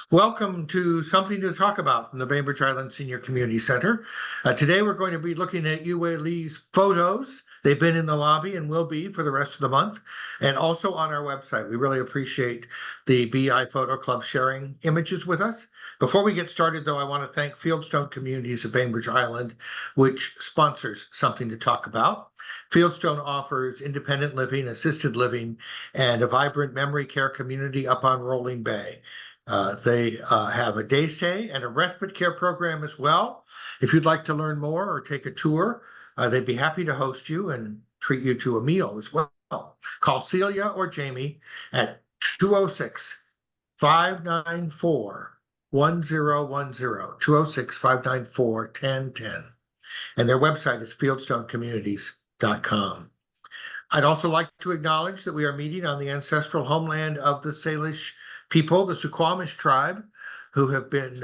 Welcome to Something to Talk About from the Bainbridge Island Senior Community Center. Today we're going to be looking at Yuwei Li's photos. They've been in the lobby and will be for the rest of the month, and also on our website. We really appreciate the BI Photo Club sharing images with us. Before we get started, though, I want to thank Fieldstone Communities of Bainbridge Island, which sponsors Something to Talk About. Fieldstone offers independent living, assisted living, and a vibrant memory care community up on Rolling Bay. They have a day stay and a respite care program as well. If you'd like to learn more or take a tour, they'd be happy to host you and treat you to a meal as well. Call Celia or Jamie at 206-594-1010, 206-594-1010. And their website is fieldstonecommunities.com. I'd also like to acknowledge that we are meeting on the ancestral homeland of the Salish people, the Suquamish tribe, who have been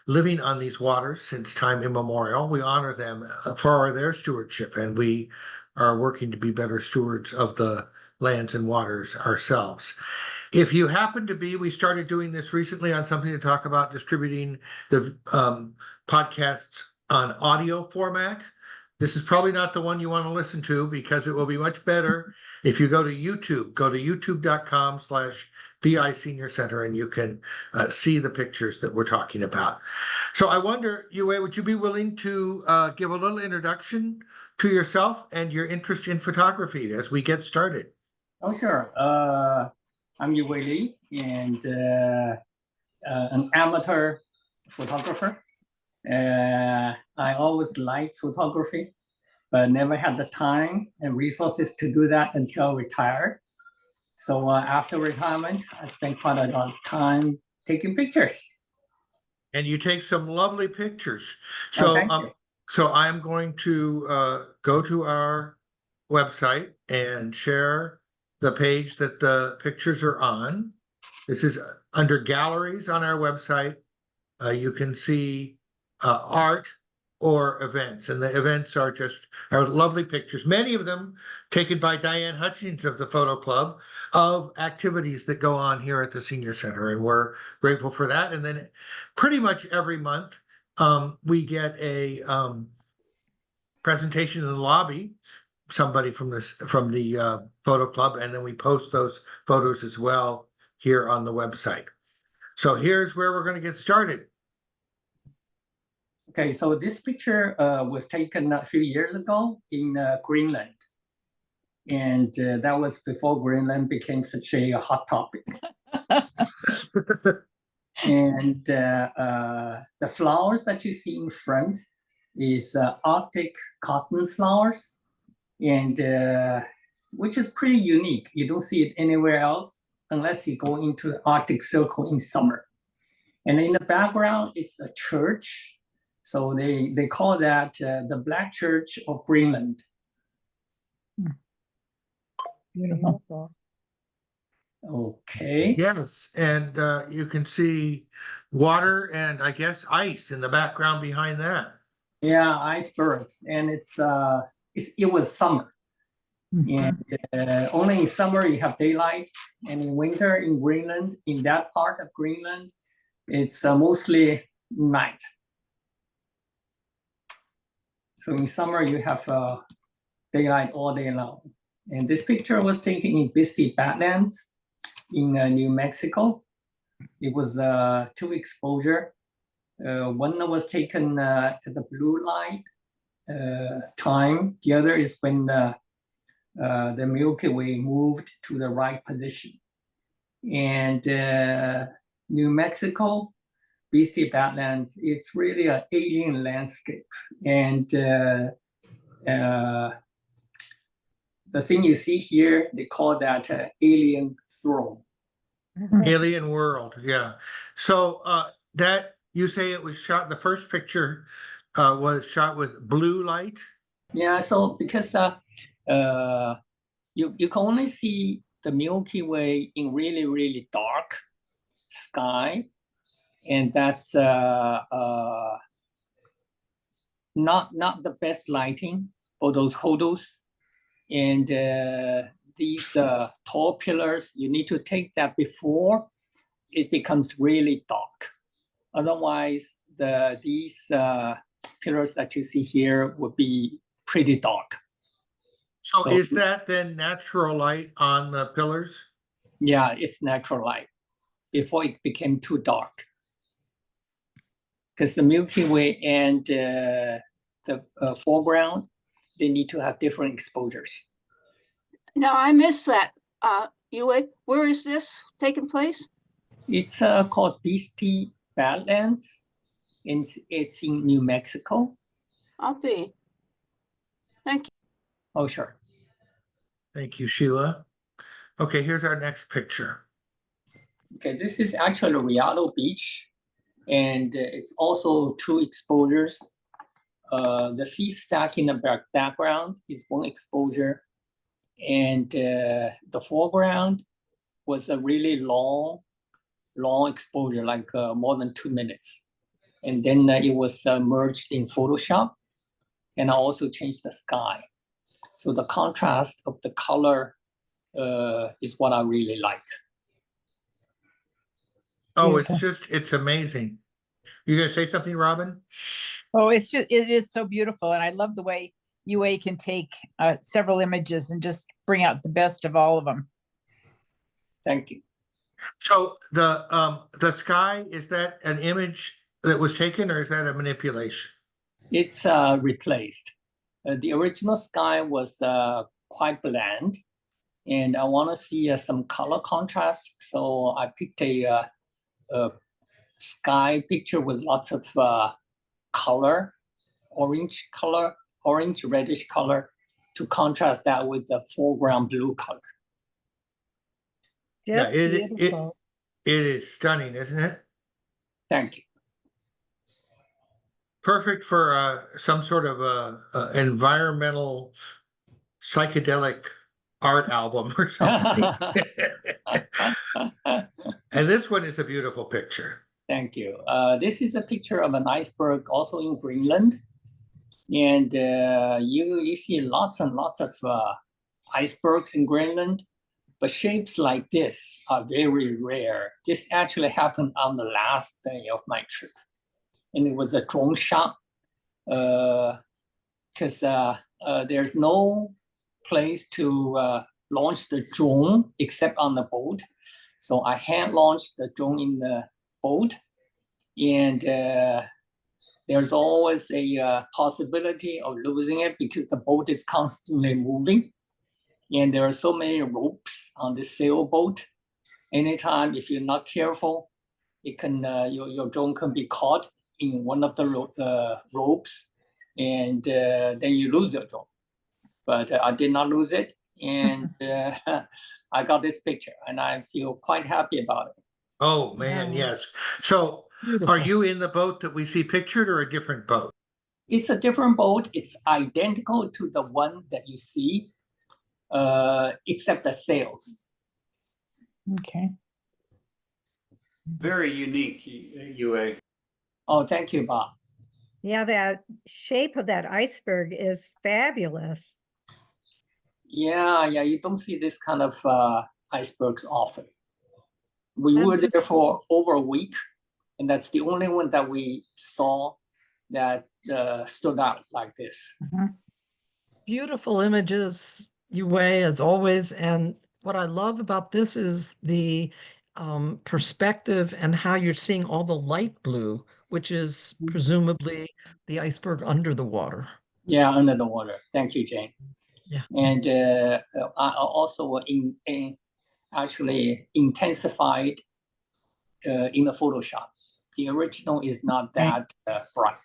living on these waters since time immemorial. We honor them for their stewardship, and we are working to be better stewards of the lands and waters ourselves. If you happen to be, we started doing this recently on Something to Talk About, distributing the podcasts on audio format. This is probably not the one you want to listen to because it will be much better if you go to YouTube. Go to youtube.com/BI Senior Center and you can see the pictures that we're talking about. So I wonder, Yuwei, would you be willing to give a little introduction to yourself and your interest in photography as we get started? Oh, sure. I'm Yuwei Li, and an amateur photographer. I always liked photography, but never had the time and resources to do that until retired. So after retirement, I spent quite a lot of time taking pictures. And you take some lovely pictures. So, so I'm going to go to our website and share the page that the pictures are on. This is under galleries on our website. You can see art or events, and the events are lovely pictures, many of them taken by Diane Hutchings of the Photo Club, of activities that go on here at the Senior Center, and we're grateful for that. And then pretty much every month we get a presentation in the lobby, somebody from the Photo Club, and then we post those photos as well here on the website. So here's where we're going to get started. Okay, so this picture was taken a few years ago in Greenland. And that was before Greenland became such a hot topic. And the flowers that you see in front is Arctic cotton flowers, and which is pretty unique. You don't see it anywhere else unless you go into the Arctic Circle in summer. And in the background is a church. So they call that the Black Church of Greenland. Beautiful. Okay. Yes, and you can see water and I guess ice in the background behind that. Yeah, icebergs, and it was summer, and only in summer you have daylight, and in winter in Greenland, in that part of Greenland, it's mostly night. So in summer, you have daylight all day long. And this picture was taken in Bisbee Badlands in New Mexico. It was 2 exposure. One was taken at the blue light time. The other is when the Milky Way moved to the right position. And New Mexico, Bisbee Badlands, it's really an alien landscape. And the thing you see here, they call that alien throne. Alien world, yeah. So that, you say it was shot, the first picture was shot with blue light? Yeah, so because you can only see the Milky Way in really, really dark sky. And that's not the best lighting for those photos. And these tall pillars, you need to take that before it becomes really dark. Otherwise, these pillars that you see here would be pretty dark. So So- is that then natural light on the pillars? Yeah, it's natural light before it became too dark. Because the Milky Way and the foreground, they need to have different exposures. Now, I missed that. Yuwei, where is this taking place? It's called Beastie Badlands. It's in New Mexico. I'll be. Thank you. Oh, sure. Thank you, Sheila. Okay, here's our next picture. Okay, this is actually Rialto Beach, and it's also two exposures. The sea stack in the background is one exposure, and the foreground was a really long exposure, like more than 2 minutes. And then it was merged in Photoshop, and I also changed the sky. So the contrast of the color is what I really like. Oh, Beautiful. it's amazing. You gonna say something, Robin? Oh, it is so beautiful. And I love the way UA can take several images and just bring out the best of all of them. Thank you. So the sky, is that an image that was taken or is that a manipulation? It's replaced. The original sky was quite bland, and I want to see some color contrast. So I picked a sky picture with lots of color, orange reddish color, to contrast that with the foreground blue color. Just it beautiful. is stunning, isn't it? Thank you. Perfect for some sort of environmental psychedelic art album or something. And this one is a beautiful picture. Thank you. This is a picture of an iceberg also in Greenland. And you see lots and lots of icebergs in Greenland, but shapes like this are very rare. This actually happened on the last day of my trip. And it was a drone shot because there's no place to launch the drone except on the boat. So I hand launched the drone in the boat, and there's always a possibility of losing it because the boat is constantly moving, and there are so many ropes on the sailboat. Anytime, if you're not careful, it can your drone can be caught in one of the ropes, and then you lose your drone. But I did not lose it, and I got this picture, and I feel quite happy about it. Oh, man, Yeah. yes. So Beautiful. are you in the boat that we see pictured or a different boat? It's a different boat. It's identical to the one that you see, except the sails. Okay. Very unique, UA. Oh, thank you, Bob. Yeah, that shape of that iceberg is fabulous. Yeah, you don't see this kind of icebergs often. We That's were just- there for over a week, and that's the only one that we saw that stood out like this. Beautiful images, Yuwei, as always. And what I love about this is the perspective and how you're seeing all the light blue, which is presumably the iceberg under the water. Yeah, under the water. Thank you, Jane. Yeah. And I also actually intensified in the Photoshop. The original is not that bright.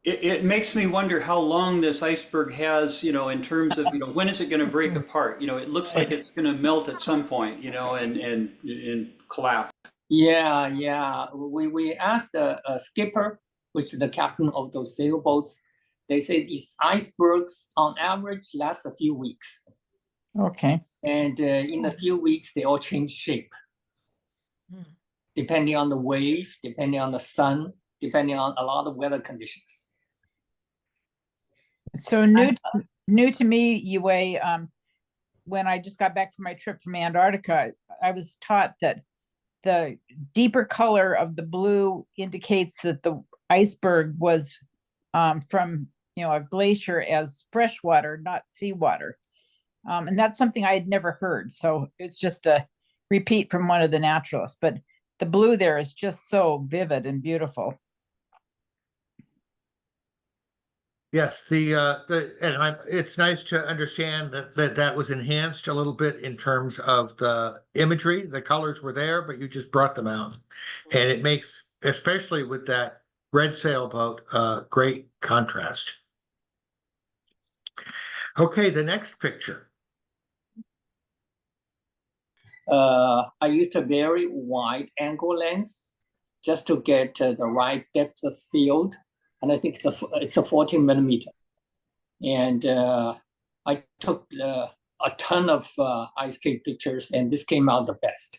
It makes me wonder how long this iceberg has, in terms of, when is it going to break apart? It looks like it's going to melt at some point, and collapse. Yeah. We asked the skipper, which is the captain of those sailboats. They say these icebergs on average last a few weeks. Okay. And in a few weeks, they all change shape. Depending on the wave, depending on the sun, depending on a lot of weather conditions. So new to me, Yuwei, when I just got back from my trip from Antarctica, I was taught that the deeper color of the blue indicates that the iceberg was from, a glacier as fresh water, not seawater. And that's something I had never heard. So it's just a repeat from one of the naturalists, but the blue there is just so vivid and beautiful. Yes, it's nice to understand that was enhanced a little bit in terms of the imagery. The colors were there, but you just brought them out. And it makes, especially with that red sailboat, great contrast. Okay, the next picture. I used a very wide angle lens just to get the right depth of field. And I think it's a 14 millimeter. And I took a ton of ice cave pictures, and this came out the best.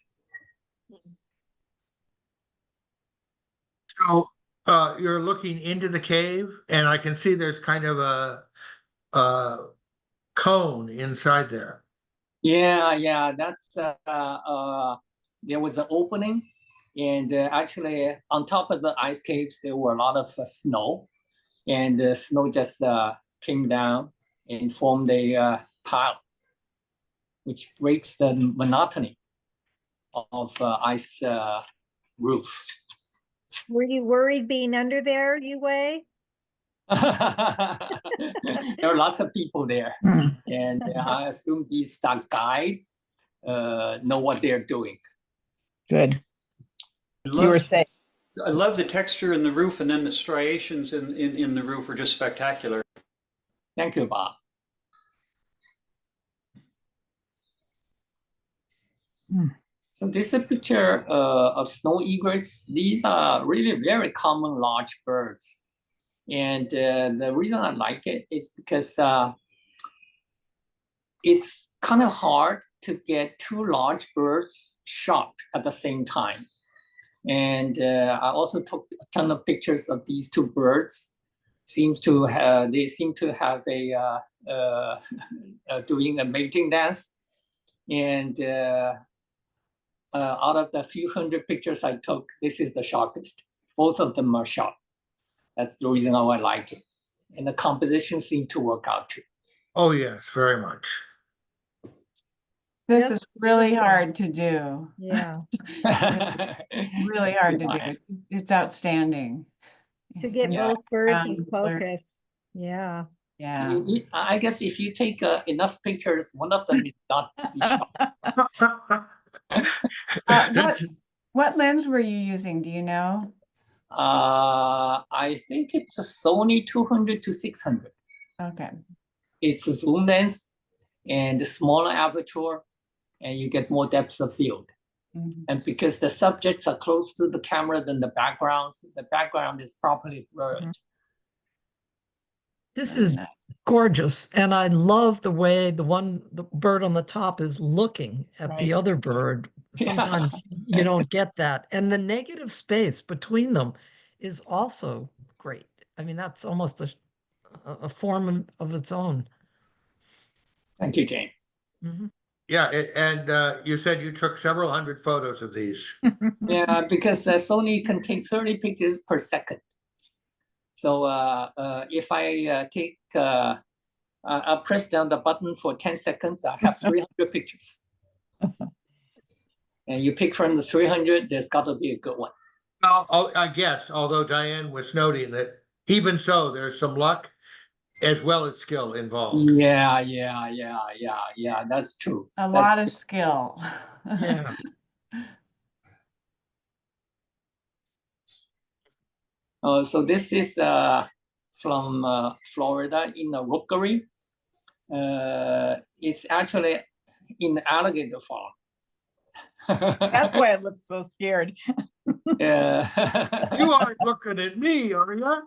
So you're looking into the cave, and I can see there's kind of a cone inside there. Yeah, that's there was an opening, and actually on top of the ice caves there were a lot of snow, and the snow just came down and formed a pile, which breaks the monotony of ice roof. Were you worried being under there, Yuwei? There are lots of people there, and I assume these guides know what they're doing. Good. You were saying. I love the texture in the roof, and then the striations in the roof are just spectacular. Thank you, Bob. So this is a picture of snow egrets. These are really very common large birds. And the reason I like it is because it's kind of hard to get two large birds shot at the same time. And I also took a ton of pictures of these two birds. They seem to have doing a mating dance. And out of the few hundred pictures I took, this is the sharpest. Both of them are sharp. That's the reason why I like it. And the composition seemed to work out too. Oh, yes, very much. This Yes. is really hard to do. Yeah, Really hard to do. It's outstanding. to get Yeah. both birds in Blur. focus. Yeah. Yeah. I guess if you take enough pictures, one of them is not to be shot. What lens were you using? Do you know? I think it's a Sony 200 to 600. Okay. It's a zoom lens and a smaller aperture, and you get more depth of field. Mhm. And because the subjects are close to the camera than the background is properly blurred. This Very is nice. gorgeous. And I love the way the bird on the top is looking at the Right. other bird. Yeah. Sometimes you don't get that. And the negative space between them is also great. I mean, that's almost a form of its own. Thank you, Jane. Mhm. Yeah, and you said you took several hundred photos of these. Yeah, because Sony can take 30 pictures per second. So if I I press down the button for 10 seconds, I have 300 pictures. And you pick from the 300, there's got to be a good one. Well, I guess, although Diane was noting that even so, there's some luck as well as skill involved. Yeah, that's true. A lot of skill. Yeah. So this is from Florida in a rookery. It's actually in the alligator farm. That's why it looks so scared. Yeah. You aren't looking at me, are you?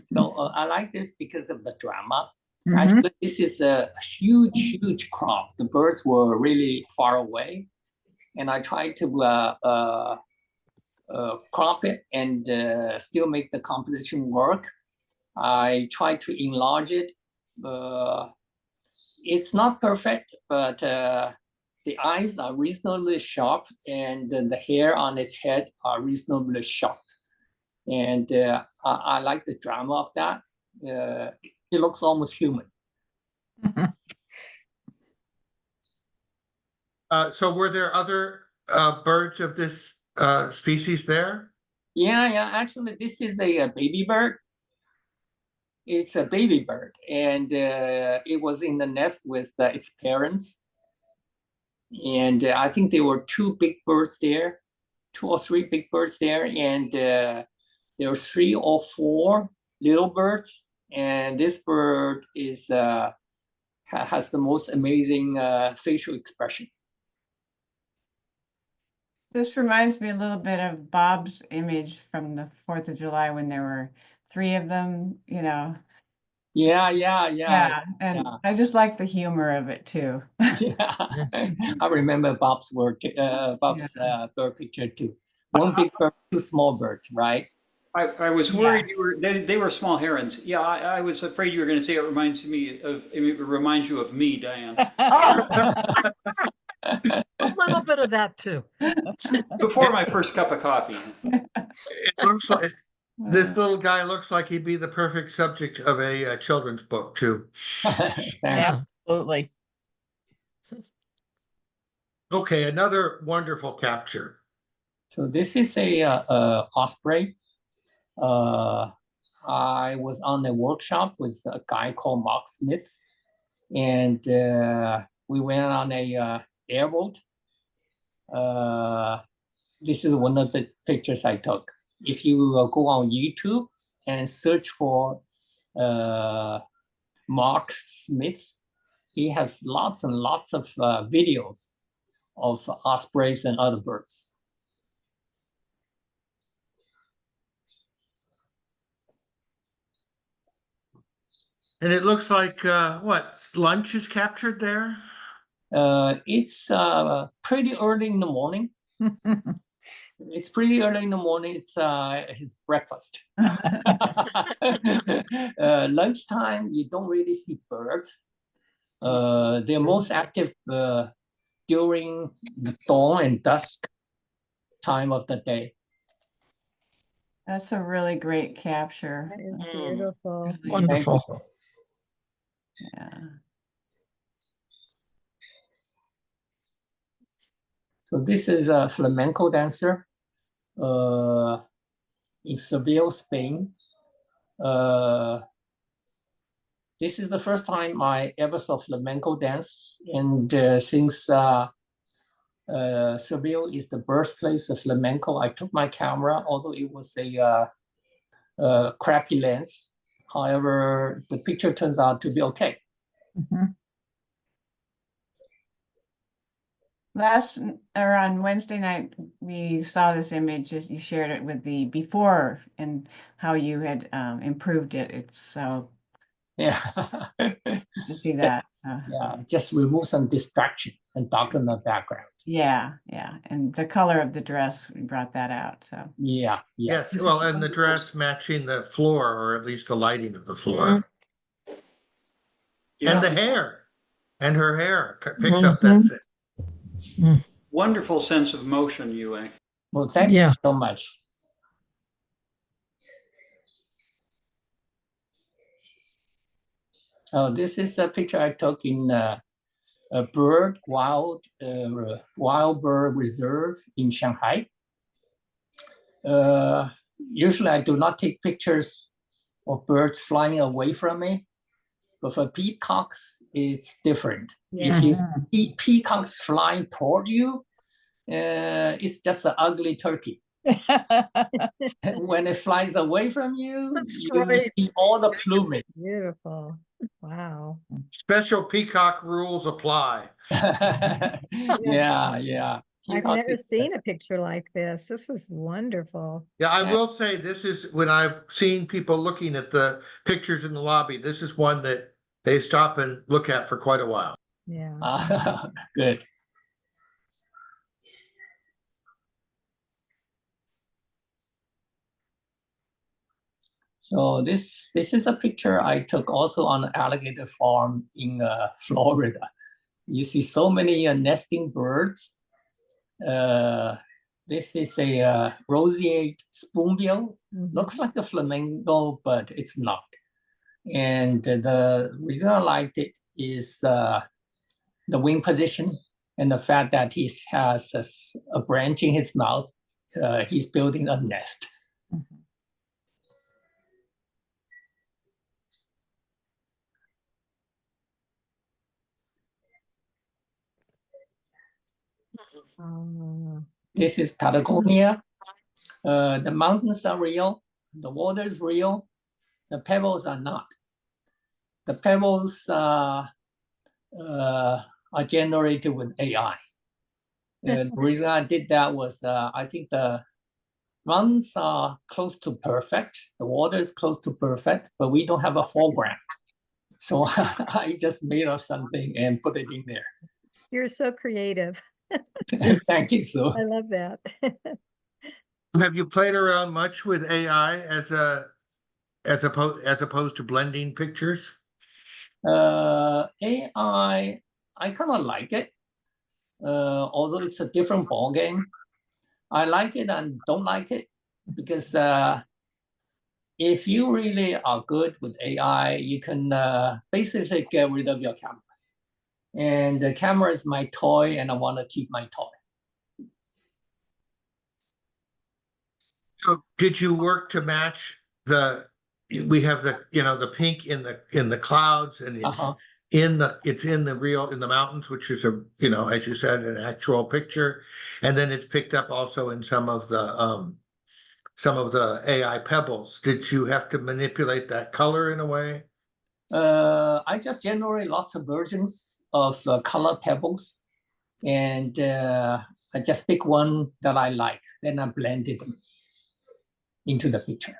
So I like this because of the drama. Mhm. Actually, this is a huge crop. The birds were really far away, and I tried to crop it and still make the composition work. I tried to enlarge it It's not perfect, but the eyes are reasonably sharp, and the hair on its head are reasonably sharp. And I like the drama of that. It looks almost human. So were there other birds of this species there? Yeah. Actually, this is a baby bird. It's a baby bird, and it was in the nest with its parents. And I think there were two big birds there, 2 or 3 big birds there, and there were 3 or 4 little birds. And this bird is has the most amazing facial expression. This reminds me a little bit of Bob's image from the 4th of July when there were 3 of them, you know. Yeah. And yeah. I just like the humor of it too. Yeah, I remember Bob's work, bird picture too. 1 big bird, 2 small birds, right? I was worried they were small herons. Yeah, I was afraid you were going to say it reminds you of me, Diane. A little bit of that too. Before my first cup of coffee. It looks like this little guy looks like he'd be the perfect subject of a children's book too. Yeah. Absolutely. Okay, another wonderful capture. So this is a osprey. I was on a workshop with a guy called Mark Smith, and we went on a airboat. This is one of the pictures I took. If you go on YouTube and search for Mark Smith, he has lots and lots of videos of ospreys and other birds. And it looks like what, lunch is captured there? It's pretty early in the morning. It's pretty early in the morning. It's his breakfast. Lunchtime, you don't really see birds. They're most active during the dawn and dusk time of the day. That's a really great capture. That is beautiful. Really, Wonderful. yeah. So this is a flamenco dancer in Seville, Spain. This is the first time I ever saw flamenco dance, and since Seville is the birthplace of flamenco, I took my camera, although it was a crappy lens. However, the picture turns out to be okay. On Wednesday night, we saw this image as you shared it with the before and how you had improved it. It's so Yeah. to see that. So. Yeah, just remove some distraction and darken the background. Yeah. And the color of the dress, we brought that out. So Yeah. Yes, well, and the dress matching the floor, or at least the lighting of the floor. Yeah. And the hair, and her hair picks up that thing. Wonderful sense of motion, Yuwei. Well, thank you so much. This is a picture I took in a wild bird reserve in Shanghai. Usually I do not take pictures of birds flying away from me, but for peacocks, it's different. Yeah. If you see peacocks flying toward you, it's just an ugly turkey. When it flies away from you, you see all the plumage. Beautiful. Wow. Special peacock rules apply. Yeah. I've never seen a picture like this. This is wonderful. Yeah, I will say this is when I've seen people looking at the pictures in the lobby, this is one that they stop and look at for quite a while. Yeah. Good. So this is a picture I took also on an alligator farm in Florida. You see so many nesting birds. This is a roseate spoonbill. Looks like a flamingo, but it's not. And the reason I liked it is the wing position and the fact that he has a branch in his mouth. He's building a nest. This is Patagonia. The mountains are real. The water is real. The pebbles are not. The pebbles are generated with AI. The reason I did that was I think the mountains are close to perfect. The water is close to perfect, but we don't have a foreground. So I just made up something and put it in there. You're so creative. Thank you, Sue. I love that. Have you played around much with AI as opposed to blending pictures? AI, I kind of like it, although it's a different ballgame. I like it and don't like it because if you really are good with AI, you can basically get rid of your camera. And the camera is my toy, and I want to keep my toy. So did you work to match we have the pink in the clouds, and it's in the mountains, which is as you said, an actual picture, and then it's picked up also in some of the AI pebbles. Did you have to manipulate that color in a way? I just generate lots of versions of color pebbles, and I just pick one that I like, then I blend it into the picture.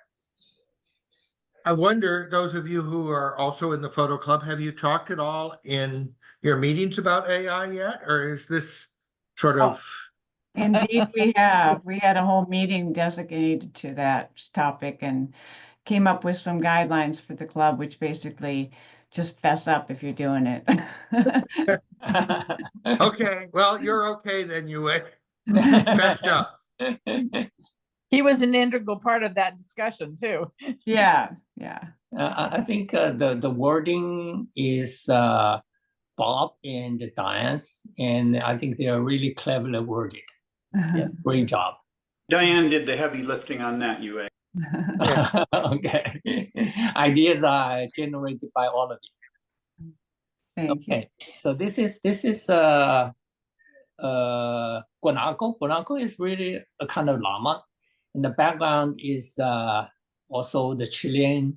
I wonder, those of you who are also in the photo club, have you talked at all in your meetings about AI yet, or is this sort of? Indeed, we have. We had a whole meeting designated to that topic and came up with some guidelines for the club, which basically just fess up if you're doing it. Okay, well, you're okay then, Yuwei. Fessed up. He was an integral part of that discussion too. Yeah. I think the wording is Bob and Diane's, and I think they are really cleverly worded. Yes, great job. Diane did the heavy lifting on that, Yuwei. Okay. Ideas are generated by all of you. Thank you. Okay, so this is guanaco. Guanaco is really a kind of llama. In the background is also the Chilean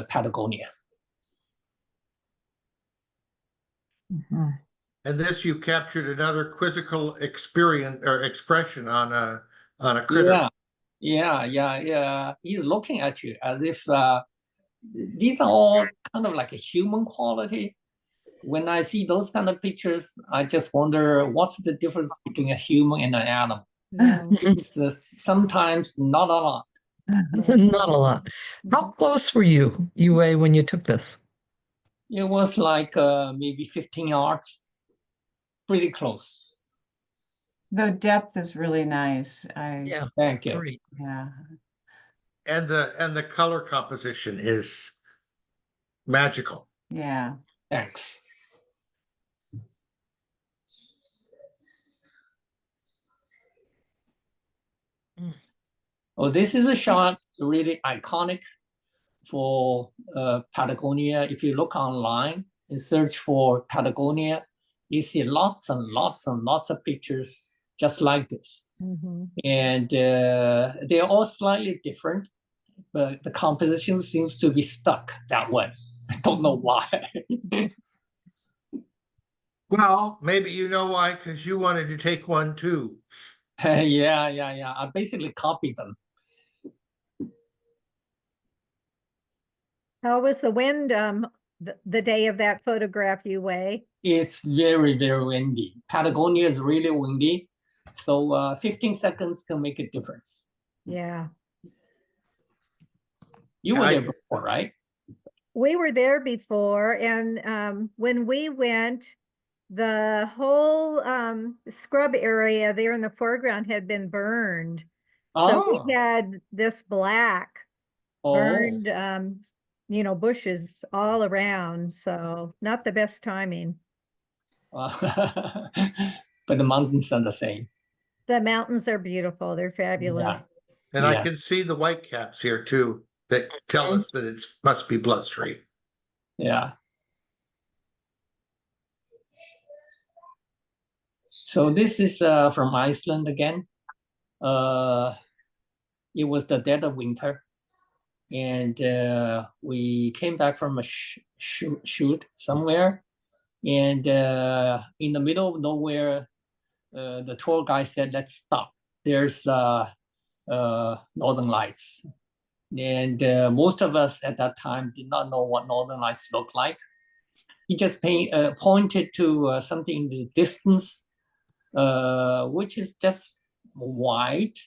Patagonia. And this, you captured another quizzical experience or expression on a critter. Yeah. He's looking at you as if these are all kind of like a human quality. When I see those kind of pictures, I just wonder what's the difference between a human and an animal. It's sometimes not a lot. Not a lot. How close were you, Yuwei, when you took this? It was like maybe 15 yards, pretty close. The depth is really nice. Yeah, Thank you. great. Yeah. And the color composition is magical. Yeah. Thanks. Oh, this is a shot really iconic for Patagonia. If you look online and search for Patagonia, you see lots and lots and lots of pictures just like this. And they're all slightly different, but the composition seems to be stuck that way. I don't know why. Well, maybe you know why, because you wanted to take one too. Yeah. I basically copied them. How was the wind the day of that photograph, Yuwei? It's very, very windy. Patagonia is really windy. So 15 seconds can make a difference. Yeah. You were I- there before, right? We were there before, and when we went, the whole scrub area there in the foreground had been burned. So Oh, we had this black oh, burned, bushes all around. So not the best timing. but the mountains are the same. The mountains are beautiful. They're fabulous. And I Yeah. can see the white caps here too, that tell us that it must be blustery. Yeah. So this is from Iceland again. It was the dead of winter, and we came back from a shoot somewhere, and in the middle of nowhere, the tour guide said, "Let's stop. There's Northern Lights." And most of us at that time did not know what Northern Lights looked like. He just pointed to something in the distance, which is just white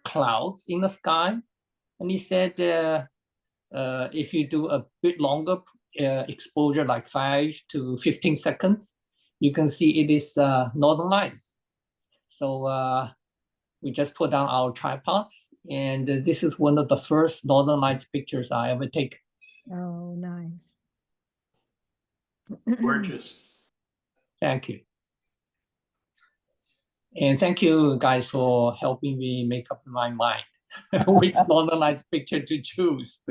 clouds in the sky. And he said, if you do a bit longer exposure, like 5 to 15 seconds, you can see it is Northern Lights. So we just put down our tripods, and this is one of the first Northern Lights pictures I ever take. Oh, nice. Gorgeous. Thank you. And thank you guys for helping me make up my mind which Northern Lights picture to choose.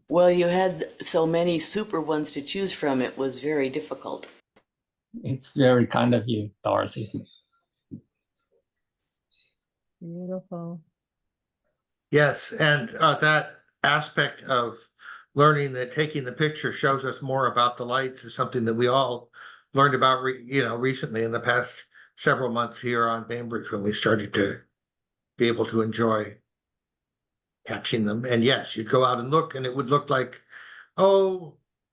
Well, you had so many super ones to choose from, it was very difficult. It's very kind of you, Dorothy. Beautiful. Yes, and that aspect of learning that taking the picture shows us more about the lights is something that we all learned about, recently in the past several months here on Bainbridge when we started to be able to enjoy catching them. And yes, you'd go out and look, and it would look like,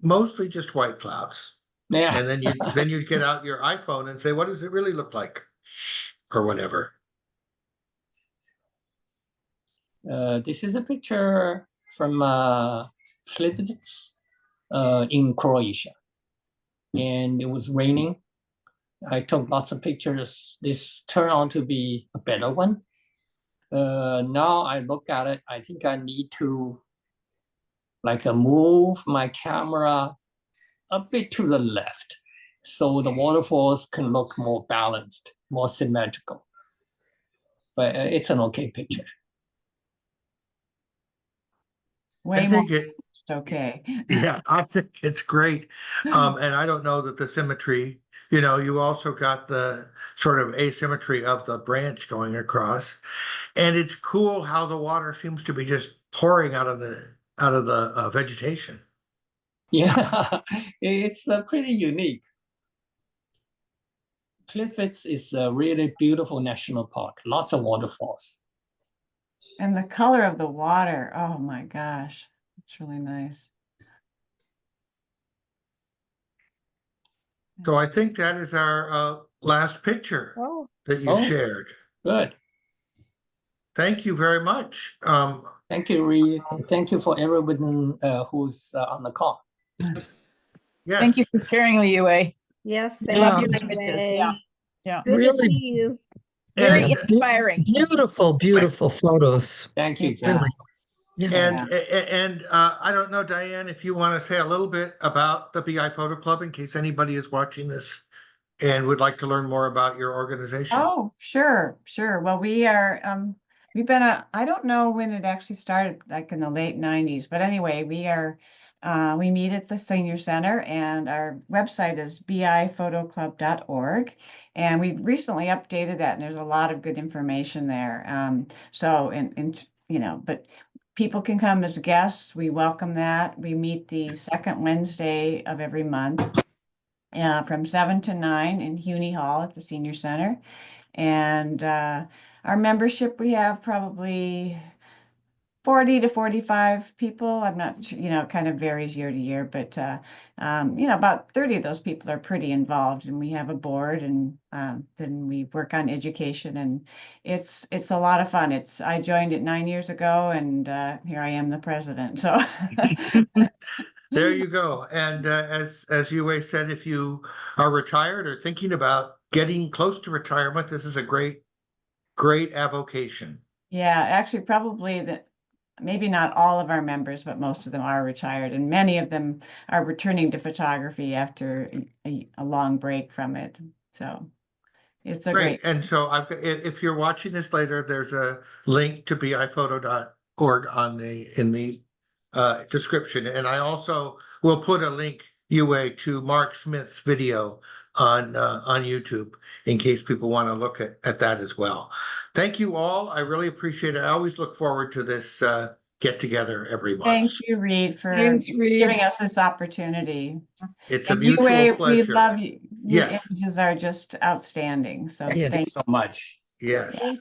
mostly just white clouds. Yeah. And then you'd get out your iPhone and say, what does it really look like? Or whatever. This is a picture from Plitvice in Croatia. And it was raining. I took lots of pictures. This turned out to be a better one. Now I look at it, I think I need to move my camera a bit to the left so the waterfalls can look more balanced, more symmetrical. But it's an okay picture. Way I more think it, okay. yeah, I think it's great. And I don't know that the symmetry, you also got the sort of asymmetry of the branch going across. And it's cool how the water seems to be just pouring out of the vegetation. Yeah, it's pretty unique. Plitvice is a really beautiful national park, lots of waterfalls. And the color of the water, oh my gosh, it's really nice. So I think that is our last picture Oh, that you shared. Good. Thank you very much. Thank you, Ree. And thank you for everyone who's on the call. Yes. Thank you for sharing, Yuwei. yes. I love thank your you, images. Ray. Yeah. Yeah. Good to Really see you. Very And- inspiring. Beautiful, beautiful photos. Thank you, Really. Jack. Yeah. And I don't know, Diane, if you want to say a little bit about the BI Photo Club in case anybody is watching this and would like to learn more about your organization. Oh, sure. Well, we are, we've been I don't know when it actually started, like in the late 90s, but anyway, we meet at the senior center, and our website is biphotoclub.org. And we've recently updated that, and there's a lot of good information there. But people can come as guests. We welcome that. We meet the second Wednesday of every month from 7 to 9 in Huney Hall at the senior center. And our membership, we have probably 40 to 45 people. I'm not sure, it kind of varies year to year, but about 30 of those people are pretty involved, and we have a board, and then we work on education, and it's a lot of fun. I joined it 9 years ago, and here I am the president. So There you go. And as Yuwei said, if you are retired or thinking about getting close to retirement, this is a great avocation. yeah, actually, probably maybe not all of our members, but most of them are retired, and many of them are returning to photography after a long break from it. So it's a Great. great. And so if you're watching this later, there's a link to biphoto.org in the description. And I also will put a link, Yuwei, to Mark Smith's video on YouTube in case people want to look at that as well. Thank you all. I really appreciate it. I always look forward to this get together every month. Thank you, Reed, for Thanks, Reed. giving us this opportunity. It's a And mutual we pleasure. love you. Your Yes. images are just outstanding. So Yes. thank So much. Yes.